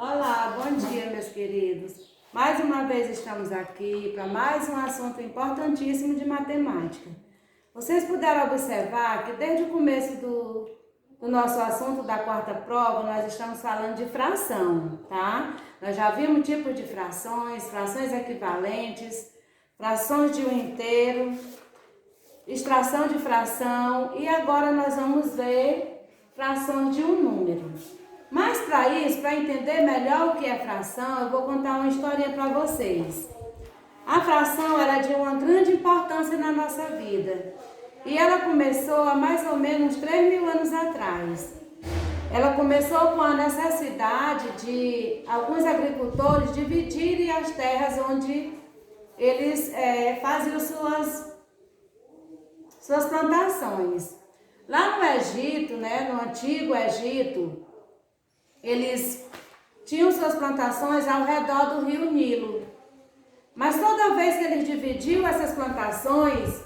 Olá, bom dia, meus queridos. Mais uma vez estamos aqui para mais um assunto importantíssimo de matemática. Vocês puderam observar que desde o começo do nosso assunto da quarta prova, nós estamos falando de fração, tá? Nós já vimos tipos de frações, frações equivalentes, frações de um inteiro, extração de fração e agora nós vamos ver frações de um número. Mas para isso, para entender melhor o que é fração, eu vou contar uma historinha para vocês. A fração era de uma grande importância na nossa vida. E ela começou há mais ou menos 3.000 anos atrás. Ela começou com a necessidade de alguns agricultores dividirem as terras onde eles faziam suas plantações. Lá no Egito, no antigo Egito, eles tinham suas plantações ao redor do rio Nilo. Mas toda vez que eles dividiam essas plantações,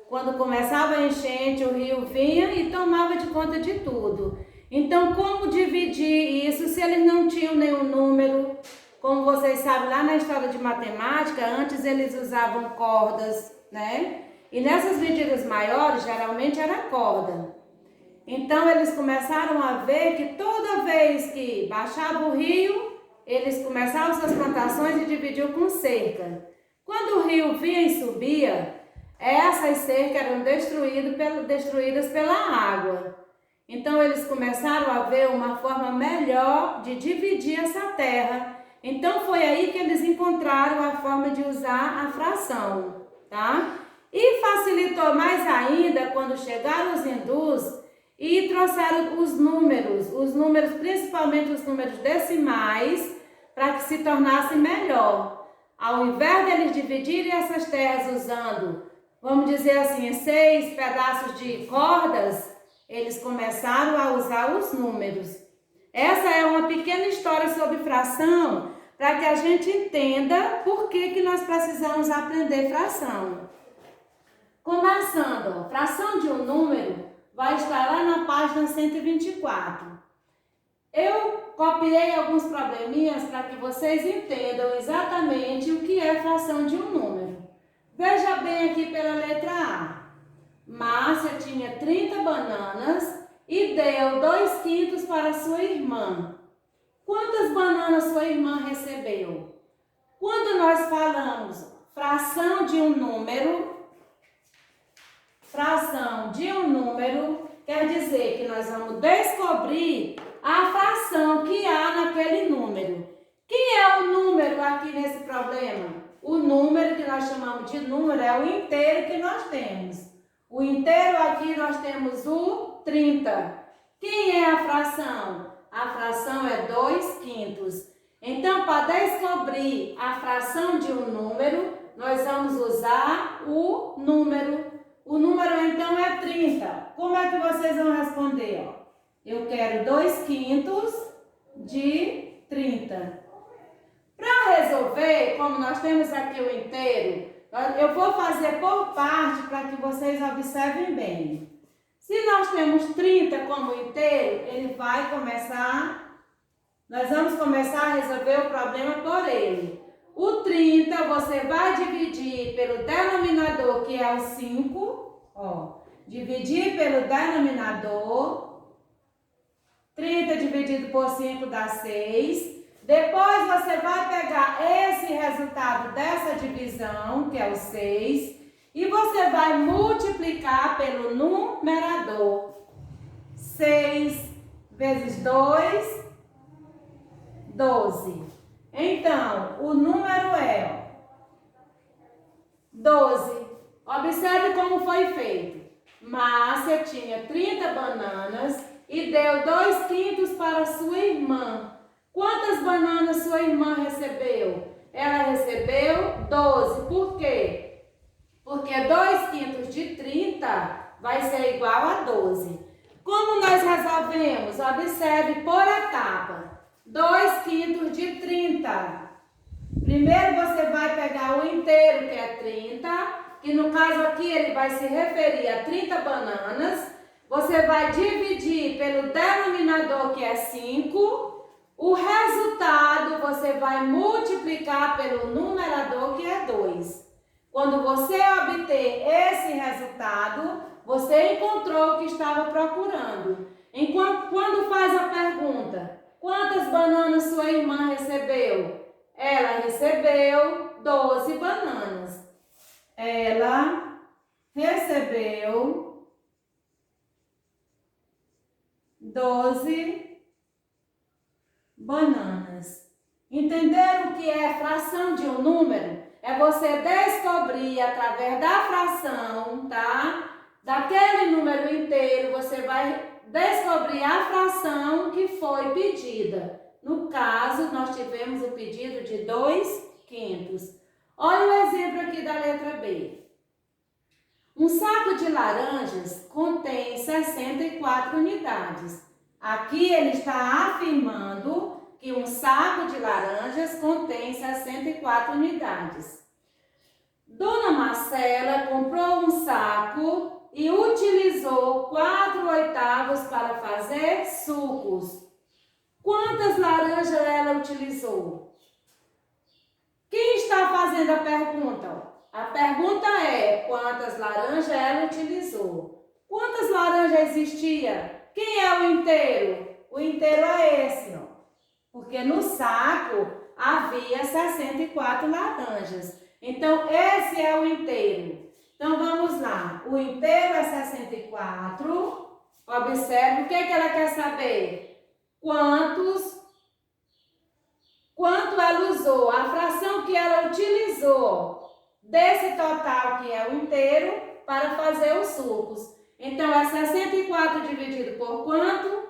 quando começava a enchente, o rio vinha e tomava de conta de tudo. Então, como dividir isso se eles não tinham nenhum número? Como vocês sabem, lá na história de matemática, antes eles usavam cordas, E nessas medidas maiores, geralmente era corda. Então, eles começaram a ver que toda vez que baixava o rio, eles começavam suas plantações e dividiam com cerca. Quando o rio vinha e subia, essas cercas eram destruídas pela água. Então, eles começaram a ver uma forma melhor de dividir essa terra. Então, foi aí que eles encontraram a forma de usar a fração, tá? E facilitou mais ainda quando chegaram os hindus e trouxeram os números, principalmente os números decimais, para que se tornasse melhor. Ao invés de eles dividirem essas terras usando, vamos dizer assim, 6 pedaços de cordas, eles começaram a usar os números. Essa é uma pequena história sobre fração, para que a gente entenda por que nós precisamos aprender fração. Começando, fração de um número vai estar lá na página 124. Eu copiei alguns probleminhas para que vocês entendam exatamente o que é fração de um número. Veja bem aqui pela letra A. Márcia tinha 30 bananas e deu 2/5 para sua irmã. Quantas bananas sua irmã recebeu? Quando nós falamos fração de um número, quer dizer que nós vamos descobrir a fração que há naquele número. Quem é o número aqui nesse problema? O número que nós chamamos de número é o inteiro que nós temos. O inteiro aqui nós temos o 30. Quem é a fração? A fração é 2/5. Então, para descobrir a fração de um número, nós vamos usar o número. O número, então, é 30. Como é que vocês vão responder? Eu quero 2/5 de 30. Para resolver, como nós temos aqui o inteiro, eu vou fazer por parte para que vocês observem bem. Se nós temos 30 como inteiro, nós vamos começar a resolver o problema por ele. O 30 você vai dividir pelo denominador, que é o 5. Dividir pelo denominador. 30 dividido por 5 dá 6. Depois você vai pegar esse resultado dessa divisão, que é o 6, e você vai multiplicar pelo numerador. 6 vezes 2, 12. Então, o número é 12. Observe como foi feito. Márcia tinha 30 bananas e deu 2/5 para sua irmã. Quantas bananas sua irmã recebeu? Ela recebeu 12. Por quê? Porque 2/5 de 30 vai ser igual a 12. Como nós resolvemos? Observe por etapa. 2/5 de 30. Primeiro você vai pegar o inteiro, que é 30, que no caso aqui ele vai se referir a 30 bananas. Você vai dividir pelo denominador, que é 5. O resultado multiplicar pelo numerador, que é 2. Quando você obter esse resultado, você encontrou o que estava procurando. Quando faz a pergunta, quantas bananas sua irmã recebeu? Ela recebeu 12 bananas. Ela recebeu 12 bananas. Entenderam o que é fração de um número? É você descobrir através da fração, tá? Daquele número inteiro, você vai descobrir a fração que foi pedida. No caso, nós tivemos o pedido de 2/5. Olha o exemplo aqui da letra B. Um saco de laranjas contém 64 unidades. Aqui ele está afirmando que um saco de laranjas contém 64 unidades. Dona Marcela comprou um saco e utilizou 4/8 para fazer sucos. Quantas laranjas ela utilizou? Quem está fazendo a pergunta? A pergunta é, quantas laranjas ela utilizou? Quantas laranjas existia? Quem é o inteiro? O inteiro é esse, ó. Porque no saco havia 64 laranjas. Então, esse é o inteiro. Então, vamos lá. O inteiro é 64. Observe o que ela quer saber. Quanto ela usou, a fração que ela utilizou desse total que é o inteiro para fazer os sucos. Então, é 64 dividido por quanto?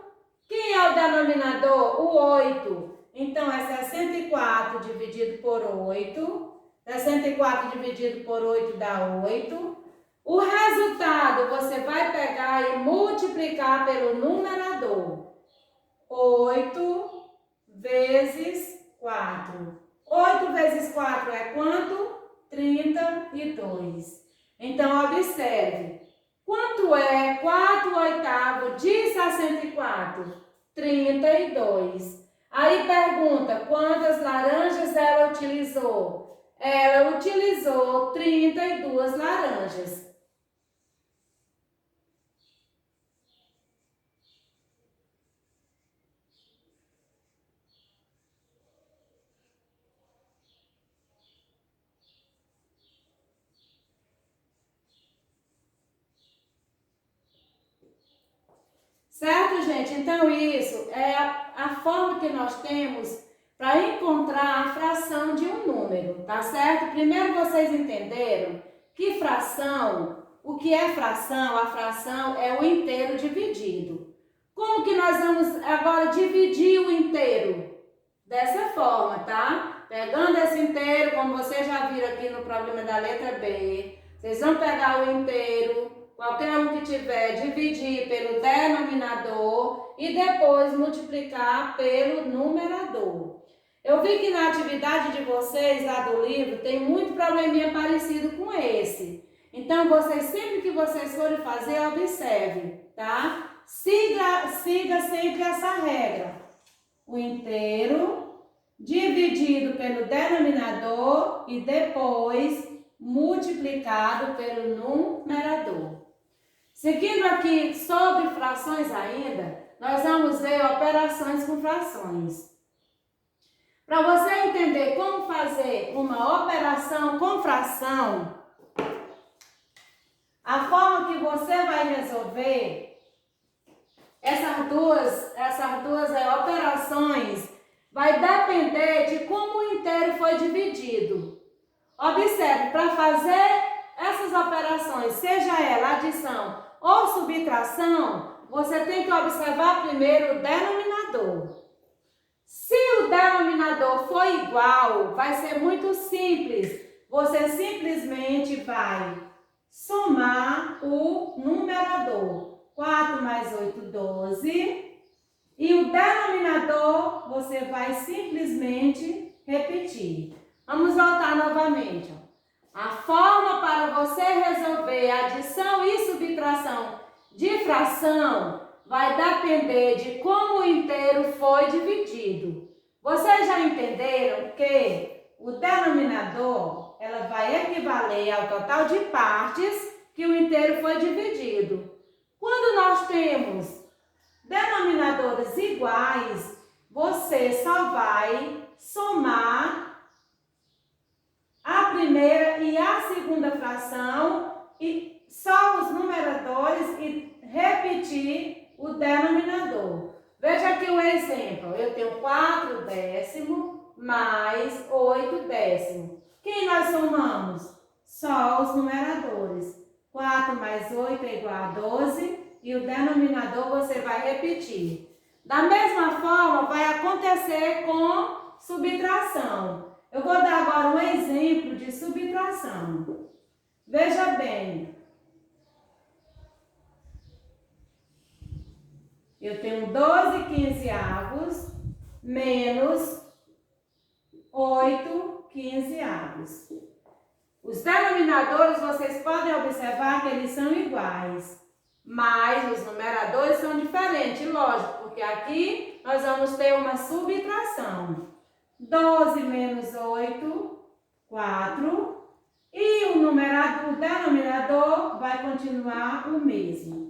Quem é o denominador? O 8. Então, é 64 dividido por 8. 64 dividido por 8 dá 8. O resultado você vai pegar e multiplicar pelo numerador. 8 vezes 4. 8 vezes 4 é quanto? 32. Então, observe. Quanto é 4/8 de 64? 32. Aí pergunta, quantas laranjas ela utilizou? Ela utilizou 32 laranjas. Certo, gente? Então, isso é a forma que nós temos para encontrar a fração de um número, tá certo? Primeiro vocês entenderam que fração, o que é fração? A fração é o inteiro dividido. Como que nós vamos agora dividir o inteiro? Dessa forma, tá? Pegando esse inteiro, como vocês já viram aqui no problema da letra B, vocês vão pegar o inteiro, qualquer um que tiver, dividir pelo denominador e depois multiplicar pelo numerador. Eu vi que na atividade de vocês, lá do livro, tem muito probleminha parecido com esse. Então, vocês, sempre que vocês forem fazer, observe, tá? Siga sempre essa regra. O inteiro dividido pelo denominador e depois multiplicado pelo numerador. Seguindo aqui sobre frações ainda, nós vamos ver operações com frações. Para você entender como fazer uma operação com fração, a forma que você vai resolver essas duas operações vai depender de como o inteiro foi dividido. Observe, para fazer essas operações, seja ela adição ou subtração, você tem que observar primeiro o denominador. Se o denominador for igual, vai ser muito simples. Você simplesmente vai somar o numerador. 4 mais 8, 12. E o denominador, você vai simplesmente repetir. Vamos voltar novamente. A forma para você resolver adição e subtração de fração vai depender de como o inteiro foi dividido. Vocês já entenderam que o denominador, ela vai equivaler ao total de partes que o inteiro foi dividido. Quando nós temos denominadores iguais, você só vai somar a primeira e a segunda fração e só os numeradores e repetir o denominador. Veja aqui o exemplo. Eu tenho 4 décimos mais 8 décimos. Quem nós somamos? Só os numeradores. 4 mais 8 é igual a 12 e o denominador você vai repetir. Da mesma forma, vai acontecer com subtração. Eu vou dar agora um exemplo de subtração. Veja bem. Eu tenho 12 quinzeavos menos 8 quinzeavos. Os denominadores, vocês podem observar que eles são iguais, mas os numeradores são diferentes, lógico, porque aqui nós vamos ter uma subtração. 12 menos 8, 4, e o denominador vai continuar o mesmo.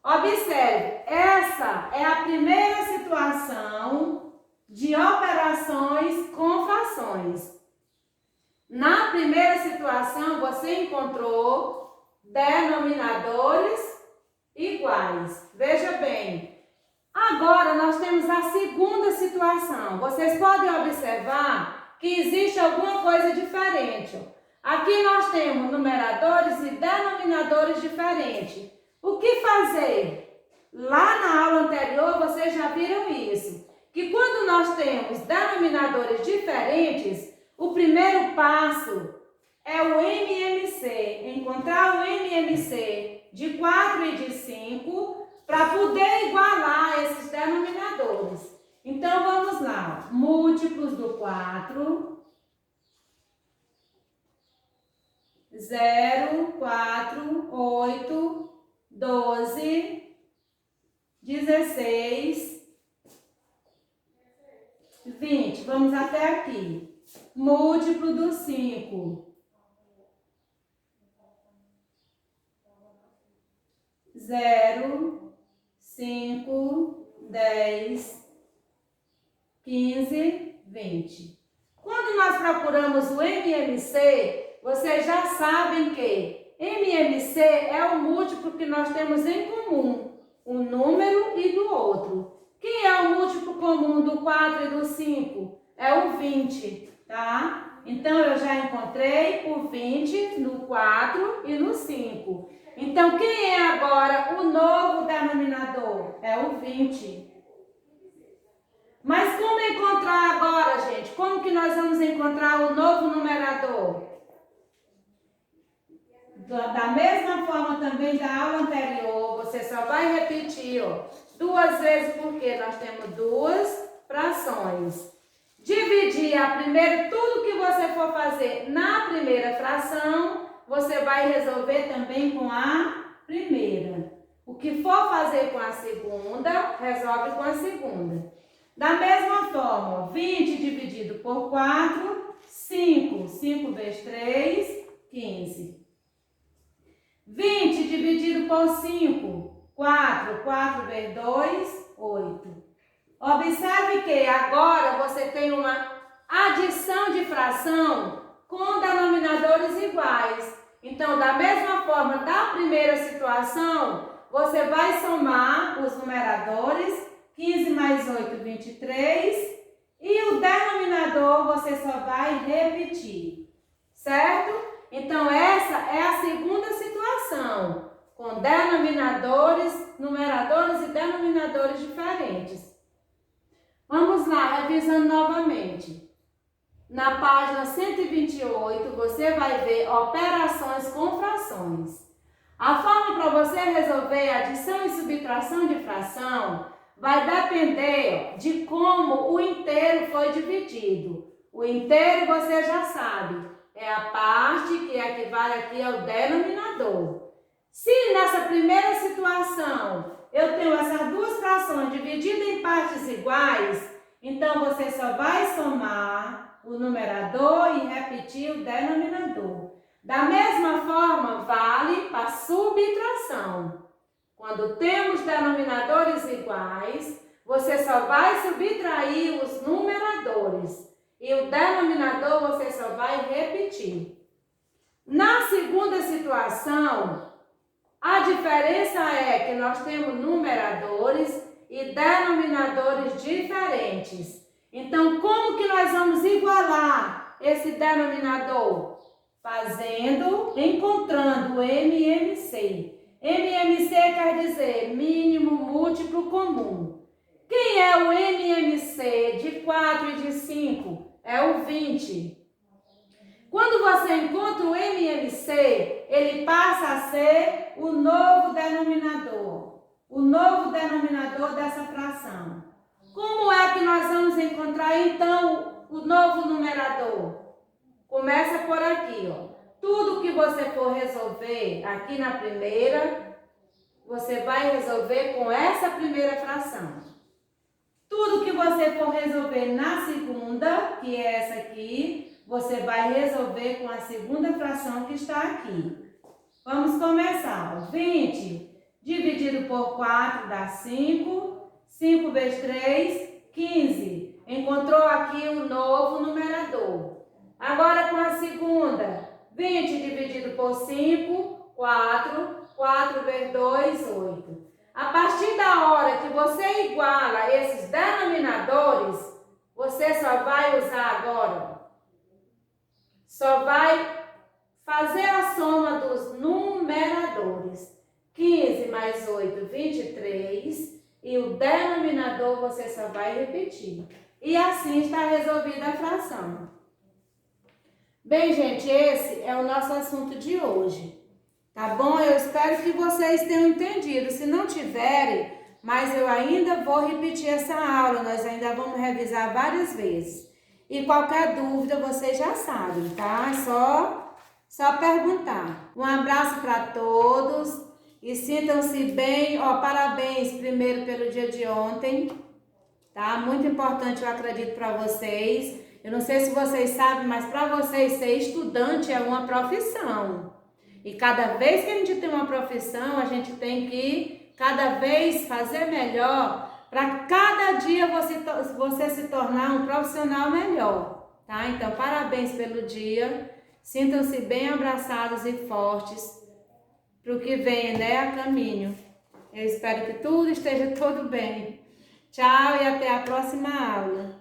Observe, essa é a primeira situação de operações com frações. Na primeira situação, você encontrou denominadores iguais. Veja bem, agora nós temos a segunda situação. Vocês podem observar que existe alguma coisa diferente. Aqui nós temos numeradores e denominadores diferentes. O que fazer? Lá na aula anterior, vocês já viram isso. Que quando nós temos denominadores diferentes, o primeiro passo é o MMC. Encontrar o MMC de 4 e de 5 para poder igualar esses denominadores. Então, vamos lá. Múltiplos do 4. 0, 4, 8, 12, 16, 20. Vamos até aqui. Múltiplo do 5. 0, 5, 10, 15, 20. Quando nós procuramos o MMC, vocês já sabem que MMC é o múltiplo que nós temos em comum, um número e do outro. Quem é o múltiplo comum do 4 e do 5? É o 20, tá? Então, eu já encontrei o 20 no 4 e no 5. Então, quem é agora o novo denominador? É o 20. Mas como encontrar agora, gente? Como que nós vamos encontrar o novo numerador? Da mesma forma também da aula anterior, você só vai repetir, ó, 2 vezes, porque nós temos 2 frações. Dividir tudo que você for fazer na primeira fração, você vai resolver também com a primeira. O que for fazer com a segunda, resolve com a segunda. Da mesma forma, 20 dividido por 4, 5. 5 vezes 3, 15. 20 dividido por 5, 4. 4 vezes 2, 8. Observe que agora você tem uma adição de fração com denominadores iguais. Então, da mesma forma da primeira situação, você vai somar os numeradores, 15 mais 8, 23, e o denominador você só vai repetir, certo? Então, essa é a segunda situação, com denominadores, numeradores e denominadores diferentes. Vamos lá, revisando novamente. Na página 128, você vai ver operações com frações. A forma para você resolver adição e subtração de fração vai depender de como o inteiro foi dividido. O inteiro você já sabe, é a parte que equivale aqui ao denominador. Se nessa primeira situação eu tenho essas duas frações divididas em partes iguais, então você só vai o numerador e repetir o denominador. Da mesma forma, vale para subtração. Quando temos denominadores iguais, você só vai subtrair os numeradores e o denominador você só vai repetir. Na segunda situação, a diferença é que nós temos numeradores e denominadores diferentes. Então, como que nós vamos igualar esse denominador? Encontrando o MMC. MMC quer dizer mínimo múltiplo comum. Quem é o MMC de 4 e de 5? É o 20. Quando você encontra o MMC, ele passa a ser o novo denominador. O novo denominador dessa fração. Como é que nós vamos encontrar, então, o novo numerador? Começa por aqui, ó. Tudo que você for resolver aqui na primeira, você vai resolver com essa primeira fração. Tudo que você for resolver na segunda, que é essa aqui, você vai resolver com a segunda fração que está aqui. Vamos começar. 20 dividido por 4 dá 5. 5 vezes 3, 15. Encontrou aqui um novo numerador. Agora com a segunda. 20 dividido por 5, 4. 4 vezes 2, 8. A partir da hora que você iguala esses denominadores, você só vai usar agora, só vai fazer a soma dos numeradores. 15 mais 8, 23. E o denominador você só vai repetir. E assim está resolvida a fração. Bem, gente, esse é o nosso assunto de hoje. Tá bom? Eu espero que vocês tenham entendido. Se não tiverem, mas eu ainda vou repetir essa aula. Nós ainda vamos revisar várias vezes. E qualquer dúvida, vocês já sabem, tá? É só perguntar. Um abraço para todos. E sintam-se bem. Ó, parabéns primeiro pelo dia de ontem. Tá? Muito importante, eu acredito, para vocês. Eu não sei se vocês sabem, mas para vocês ser estudante é uma profissão. E cada vez que a gente tem uma profissão, a gente tem que cada vez fazer melhor para cada dia você se tornar um profissional melhor, tá? Então, parabéns pelo dia. Sintam-se bem abraçados e fortes para o que vem, né, a caminho. Eu espero que tudo esteja tudo bem. Tchau e até a próxima aula.